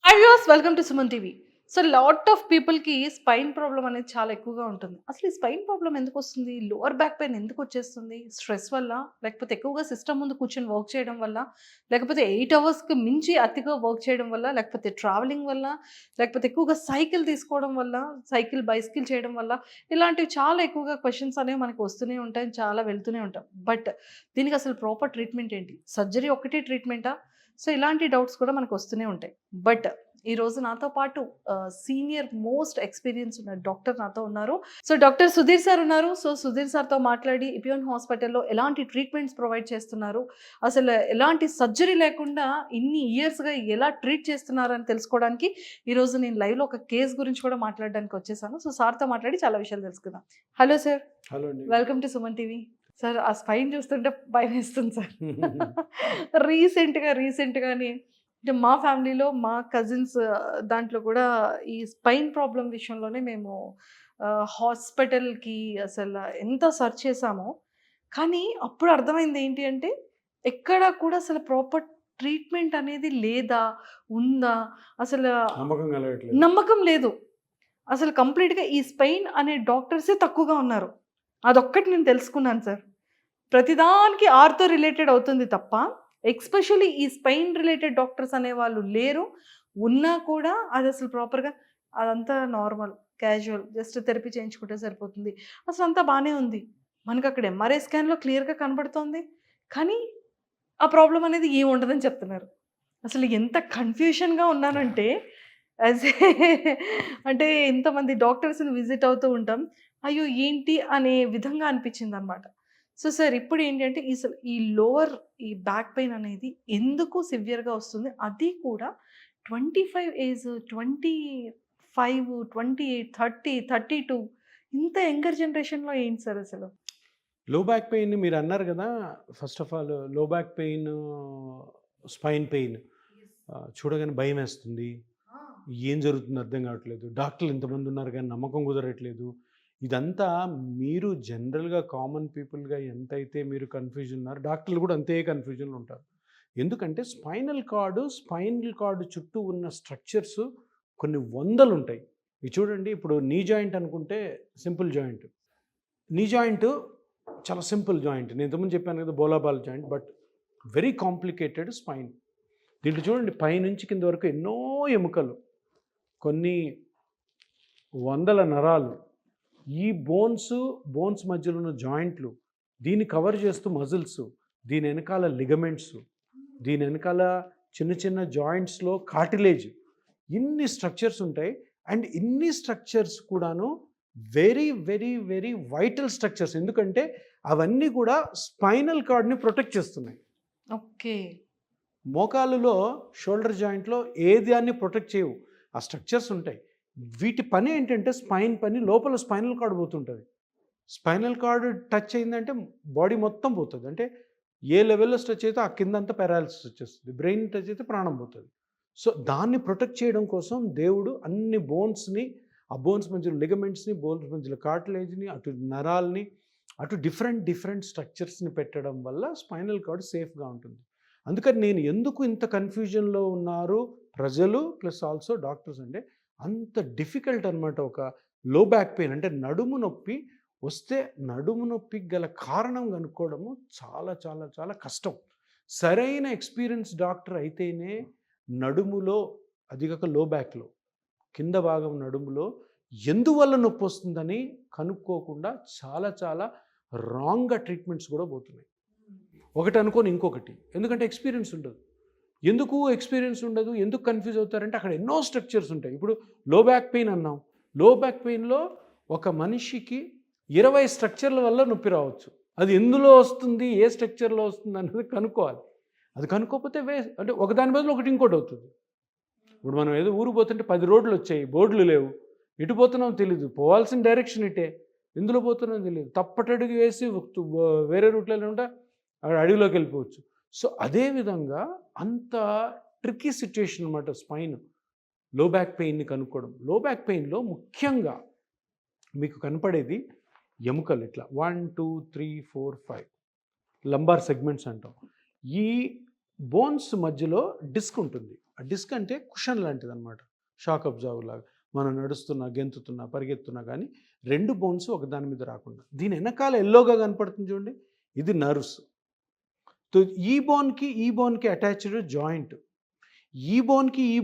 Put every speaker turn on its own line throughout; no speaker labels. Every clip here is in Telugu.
Hi viewers, welcome to Suman TV. So lot of పీపుల్‌కి స్పైన్ ప్రాబ్లమ్ అనేది చాలా ఎక్కువగా ఉంటుంది. అసలు ఈ స్పైన్ ప్రాబ్లమ్ ఎందుకొస్తుంది? లోవర్ బ్యాక్ పెయిన్ ఎందుకొచ్చేస్తుంది? స్ట్రెస్ వల్ల? లేకపోతే ఎక్కువగా సిస్టమ్ ముందు కూర్చొని వర్క్ చేయడం వల్ల? లేకపోతే 8 అవర్స్‌కి మించి అతిగా వర్క్ చేయడం వల్ల? లేకపోతే ట్రావెలింగ్ వల్ల? లేకపోతే ఎక్కువగా సైకిల్ తీసుకోవడం వల్ల? బైసికిల్ చేయడం వల్ల? ఇలాంటివి చాలా ఎక్కువగా క్వెషన్స్ అనేవి మనకు వస్తూనే ఉంటాయి. చాలా వెళ్తూనే ఉంటాం. బట్ దీనికి అసలు ప్రాపర్ ట్రీట్మెంట్ ఏంటి? సర్జరీ ఒక్కటే ట్రీట్మెంటా? సో ఇలాంటి డౌట్స్ కూడా మనకు వస్తూనే ఉంటాయి. బట్ ఈరోజు నాతో పాటు సీనియర్ మోస్ట్ ఎక్స్‌పీరియన్స్ ఉన్న డాక్టర్ నాతో ఉన్నారు. సో, డాక్టర్ సుధీర్ సార్ ఉన్నారు. సో, సుధీర్ సార్‌తో మాట్లాడి ఇపియోన్ హాస్పిటల్‌లో ఎలాంటి ట్రీట్మెంట్స్ ప్రొవైడ్ చేస్తున్నారు? అసలు ఎలాంటి సర్జరీ లేకుండా ఇన్ని ఇయర్స్‌గా ఎలా ట్రీట్ చేస్తున్నారని తెలుసుకోవడానికి ఈరోజు నేను లైవ్‌లో ఒక కేస్ గురించి కూడా మాట్లాడడానికి వచ్చేసాను. సో, సార్‌తో మాట్లాడి చాలా విషయాలు తెలుసుకుందాం. Hello sir.
హలో అండి.
Welcome to Suman TV. Sir, ఆ స్పైన్ చూస్తుంటే భయమేస్తుంది సార్. రీసెంట్‌గానే అంటే మా ఫ్యామిలీలో మా కజిన్స్ దాంట్లో కూడా ఈ స్పైన్ ప్రాబ్లమ్ విషయంలోనే మేము హాస్పిటల్‌కి అసలు ఎంత సెర్చ్ చేసామో, కానీ అప్పుడు అర్థమైంది ఏంటి అంటే, ఎక్కడ కూడా అసలు ప్రాపర్ ట్రీట్మెంట్ అనేది లేదా? ఉందా? అసలు
నమ్మకం కలగట్లేదు.
నమ్మకం లేదు. అసలు కంప్లీట్‌గా ఈ స్పెయిన్ అనే డాక్టర్సే తక్కువగా ఉన్నారు. అదొక్కటి నేను తెలుసుకున్నాను సార్. ప్రతిదానికి ఆర్థో రిలేటెడ్ అవుతుంది తప్ప, ఎస్పెషల్లీ ఈ స్పెయిన్ రిలేటెడ్ డాక్టర్స్ అనేవాళ్ళు లేరు. ఉన్నా కూడా అదసలు ప్రాపర్‌గా అదంతా నార్మల్, క్యాజువల్ జస్ట్ థెరపీ చేయించుకుంటే సరిపోతుంది. అసలంతా బానే ఉంది. మనకక్కడ ఎంఆర్ఐ స్కాన్‌లో క్లియర్‌గా కనబడుతోంది. కానీ ఆ ప్రాబ్లమ్ అనేది ఏమి ఉండదని చెప్తున్నారు. అసలు ఎంత కన్‌ఫ్యూషన్‌గా ఉన్నానంటే యాస్ ఏ అంటే ఇంతమంది డాక్టర్స్‌ని విజిట్ అవుతూ ఉంటాం. అయ్యో! ఏంటి అనే విధంగా అనిపించిందనమాట. సో, సార్ ఇప్పుడు ఏంటి అంటే ఈ లోవర్ ఈ బ్యాక్ పెయిన్ అనేది ఎందుకు సివియర్‌గా వస్తుంది? అది కూడా 25 ఏజ్, 25, 28, 30, 32 ఇంత యంగర్ జనరేషన్‌లో ఏంటి సార్ అసలు?
లో బ్యాక్ పెయిన్ మీరన్నారు గదా! ఫస్ట్ ఆఫ్ ఆల్ లో బ్యాక్ పెయిన్, స్పైన్ పెయిన్ చూడగానే భయమేస్తుంది.
ఆ!
ఏం జరుగుతుందో అర్థం కావట్లేదు. డాక్టర్లు ఇంతమంది ఉన్నారు గానీ నమ్మకం కుదరట్లేదు. ఇదంతా మీరు జనరల్‌గా కామన్ పీపుల్‌గా ఎంతైతే మీరు కన్‌ఫ్యూజన్ ఉన్నారో డాక్టర్లు కూడా అంతే కన్‌ఫ్యూజన్‌లో ఉంటారు. ఎందుకంటే స్పైనల్ కార్డ్ చుట్టూ ఉన్న స్ట్రక్చర్స్ కొన్ని వందలుంటాయి. ఇవి చూడండి, ఇప్పుడు నీ జాయింట్ అనుకుంటే సింపుల్ జాయింట్. నీ జాయింట్ చాలా సింపుల్ జాయింట్. నేను ఇంతకుముందు చెప్పాను కదా! బోలాబాల్ joint. But very complicated spine. దీంట్లో చూడండి, పైనుంచి కింద వరకు ఎన్నో ఎముకలు, కొన్ని వందల నరాలు, ఈ బోన్స్ మధ్యలో ఉన్న జాయింట్లు, దీన్ని కవర్ చేస్తూ మజిల్స్, దీని వెనకాల లిగమెంట్స్, దీని వెనకాల చిన్న చిన్న జాయింట్స్లో కార్టిలేజ్, ఇన్ని స్ట్రక్చర్స్ ఉంటాయి. అండ్ ఇన్ని స్ట్రక్చర్స్ కూడాను very very very vital structures. ఎందుకంటే అవన్నీ కూడా స్పైనల్ కార్డ్ని ప్రొటెక్ట్ చేస్తున్నాయి.
ఓకే.
మోకాలులో, షోల్డర్ జాయింట్లో ఏదాన్ని ప్రొటెక్ట్ చేయవు. ఆ స్ట్రక్చర్స్ ఉంటాయి. వీటి పని ఏంటంటే స్పైన్ పని, లోపల స్పైనల్ కార్డ్ పోతుంటుంది. స్పైనల్ కార్డ్ టచ్ అయిందంటే బాడీ మొత్తం పోతుంది. అంటే ఏ లెవెల్‌లో స్ట్రెచ్ అయితే ఆ కిందంతా పారాలిసిస్ వచ్చేస్తుంది. బ్రెయిన్ టచ్ అయితే ప్రాణం పోతుంది. సో, దాన్ని ప్రొటెక్ట్ చేయడం కోసం దేవుడు అన్ని బోన్స్‌ని, ఆ బోన్స్ మధ్యలో లిగమెంట్స్‌ని, బోన్స్ మధ్యలో కార్టిలేజ్‌ని, అటు నరాల్ని, అటు డిఫరెంట్ స్ట్రక్చర్స్‌ని పెట్టడం వల్ల స్పైనల్ కార్డ్ సేఫ్‌గా ఉంటుంది. అందుకని నేను ఎందుకు ఇంత కన్‌ఫ్యూజన్‌లో ఉన్నారు ప్రజలు ప్లస్ ఆల్సో డాక్టర్స్ అంటే, అంత డిఫికల్ట్ అనమాట. ఒక లో బ్యాక్ పెయిన్ అంటే నడుము నొప్పి వస్తే, నడుము నొప్పికి గల కారణం కనుక్కోవడము చాలా చాలా చాలా కష్టం. సరైన ఎక్స్‌పీరియన్స్ డాక్టర్ అయితేనే నడుములో, అది కాక లో బ్యాక్‌లో, కింద భాగం నడుములో ఎందువల్ల నొప్పొస్తుందని కనుక్కోకుండా చాలా చాలా రాంగ్‌గా ట్రీట్మెంట్స్ కూడా పోతున్నాయి. ఒకటి అనుకోని ఇంకొకటి. ఎందుకంటే ఎక్స్‌పీరియన్స్ ఉండదు. ఎందుకు ఎక్స్‌పీరియన్స్ ఉండదు? ఎందుకు కన్‌ఫ్యూజ్ అవుతారంటే అక్కడ ఎన్నో స్ట్రక్చర్స్ ఉంటాయి. ఇప్పుడు లో బ్యాక్ పెయిన్ అన్నాం. లో బ్యాక్ పెయిన్‌లో ఒక మనిషికి 20 స్ట్రక్చర్ల వల్ల నొప్పి రావచ్చు. అది ఎందులో వస్తుంది? ఏ స్ట్రక్చర్‌లో వస్తుంది అన్నది కనుక్కోవాలి. అది కనుక్కోకపోతే అంటే ఒకదాని బదులు ఒకటి ఇంకోటి అవుతుంది. ఇప్పుడు మనం ఏదో ఊరు పోతుంటే 10 రోడ్లు వచ్చాయి, బోర్డులు లేవు. ఎటు పోతున్నామో తెలీదు. పోవాల్సిన డైరెక్షన్ ఇటే. ఎందులో పోతున్నామో తెలీదు. తప్పటడుగు వేసి వేరే రూట్‌లో ఉంటే అడవిలోకి వెళ్ళిపోవచ్చు. సో, అదే విధంగా అంత ట్రిక్కీ సిట్యుయేషన్ అనమాట స్పైన్. లో బ్యాక్ పెయిన్‌ని కనుక్కోవడం. లో బ్యాక్ పెయిన్‌లో ముఖ్యంగా మీకు కనపడేది ఎముకలు ఇట్లా 1, 2, 3, 4, 5 లంబార్ సెగ్మెంట్స్ అంటాం. ఈ బోన్స్ మధ్యలో డిస్క్ ఉంటుంది. ఆ డిస్క్ అంటే కుషన్ లాంటిది అనమాట. షాక్ అబ్జర్వర్ లాగా. మనం నడుస్తున్నా, గెంతుతున్నా, పరిగెత్తున్నా కానీ 2 బోన్స్ ఒకదాని మీద రాకుండా. దీని వెనకాల ఎల్లోగా కనపడుతుంది చూడండి, ఇది నర్వ్స్. ఈ బోన్కి అటాచ్డ్ జాయింట్, ఈ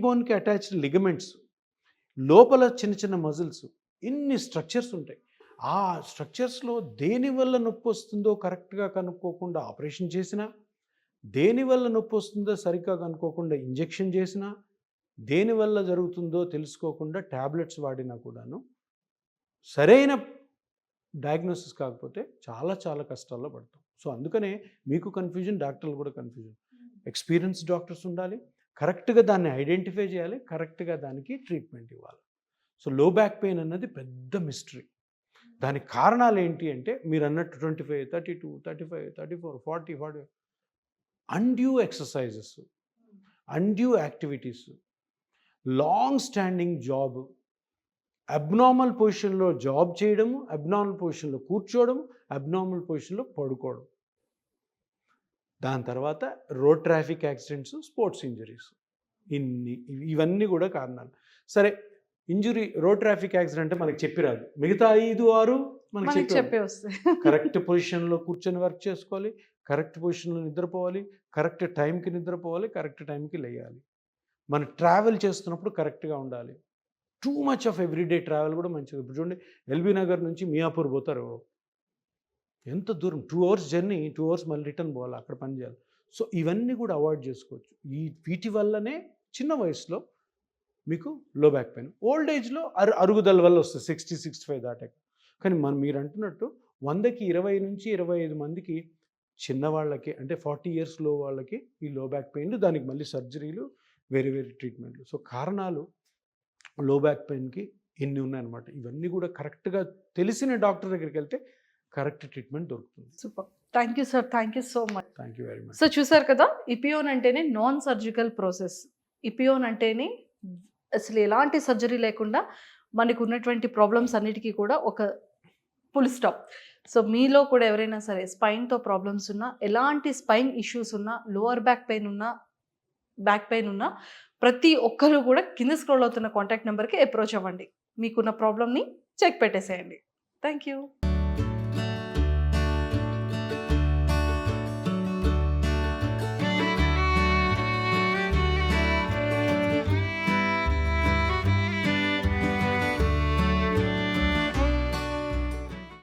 బోన్కి అటాచ్డ్ లిగమెంట్స్, లోపల చిన్న చిన్న మజిల్స్, ఇన్ని స్ట్రక్చర్స్ ఉంటాయి. ఆ స్ట్రక్చర్స్లో దేనివల్ల నొప్పి వస్తుందో కరెక్ట్గా కనుక్కోకుండా ఆపరేషన్ చేసినా, దేనివల్ల నొప్పి వస్తుందో సరిగ్గా కనుక్కోకుండా ఇంజెక్షన్ చేసినా, దేనివల్ల జరుగుతుందో తెలుసుకోకుండా ట్యాబ్లెట్స్ వాడినా కూడాను సరైన డయాగ్నోసిస్ కాకపోతే చాలా చాలా కష్టాల్లో పడతాం. సో అందుకనే మీకు కన్ఫ్యూజన్, డాక్టర్లు కూడా కన్ఫ్యూజన్. ఎక్స్పీరియన్స్ డాక్టర్స్ ఉండాలి, కరెక్ట్గా దాన్ని ఐడెంటిఫై చేయాలి, కరెక్ట్గా దానికి ట్రీట్మెంట్ ఇవ్వాలి. సో లో బ్యాక్ పెయిన్ అన్నది పెద్ద మిస్టరీ. దానికి కారణాలు ఏంటి అంటే మీరు అన్నట్టు 25, 32, 35, 34, 40, 40 undue exercises, undue activities, long standing job, abnormal పొజిషన్లో జాబ్ చేయడము, అబ్నార్మల్ పొజిషన్లో కూర్చోవడం, అబ్నార్మల్ పొజిషన్లో పడుకోవడం, దాని తర్వాత road traffic accidents, sports injuries, ఇవన్నీ కూడా కారణాలు. సరే, ఇంజురీ రోడ్ ట్రాఫిక్ యాక్సిడెంట్ మనకి చెప్పి రాదు, మిగతా 5, 6 మనకి
చెప్పే వస్తాయి.
కరెక్ట్ పొజిషన్లో కూర్చొని వర్క్ చేసుకోవాలి, కరెక్ట్ పొజిషన్లో నిద్రపోవాలి, కరెక్ట్ టైంకి నిద్రపోవాలి, కరెక్ట్ టైంకి లేయాలి. మనం ట్రావెల్ చేస్తున్నప్పుడు కరెక్ట్గా ఉండాలి. Too much of everyday travel కూడా మంచిది. ఇప్పుడు చూడండి, ఎల్బీ నగర్ నుంచి మియాపూర్ పోతారు, ఎంత దూరం, 2 hours జర్నీ, 2 hours మళ్ళీ రిటర్న్ పోవాలి, అక్కడ పని చేయాలి. సో ఇవన్నీ కూడా అవాయిడ్ చేసుకోవచ్చు. వీటి వల్లనే చిన్న వయసులో మీకు లో బ్యాక్ పెయిన్, ఓల్డ్ ఏజ్లో అరుగుదల వల్ల వస్తుంది 60, 65 దాటాక. కానీ మీరు అంటున్నట్టు 100కి 20 నుంచి 25 మందికి చిన్నవాళ్ళకి, అంటే 40 years లో వాళ్ళకి ఈ లో బ్యాక్ పెయిన్, దానికి మళ్ళీ సర్జరీలు, వేరే వేరే ట్రీట్మెంట్లు. సో కారణాలు లో బ్యాక్ పెయిన్కి ఇన్ని ఉన్నాయన్నమాట. ఇవన్నీ కూడా కరెక్ట్గా తెలిసిన డాక్టర్ దగ్గరికి వెళ్తే కరెక్ట్ ట్రీట్మెంట్ దొరుకుతుంది.
Super, thank you sir, thank you so much.
Thank you very much.
So చూసారు కదా, ఇపియోన్ అంటేనే నాన్ సర్జికల్ ప్రాసెస్. ఇపియోన్ అంటేనే అసలు ఎలాంటి సర్జరీ లేకుండా మనకు ఉన్నటువంటి ప్రాబ్లమ్స్ అన్నిటికీ కూడా ఒక ఫుల్ స్టాప్. సో మీలో కూడా ఎవరైనా సరే స్పైన్తో ప్రాబ్లమ్స్ ఉన్నా, ఎలాంటి స్పైన్ ఇష్యూస్ ఉన్నా, లోవర్ బ్యాక్ పెయిన్ ఉన్నా ప్రతి ఒక్కరు కూడా కింద స్క్రోల్ అవుతున్న కాంటాక్ట్ నెంబర్కి అప్రోచ్ అవ్వండి. మీకున్న ప్రాబ్లమ్ని చెక్ పెట్టేసేయండి. Thank you.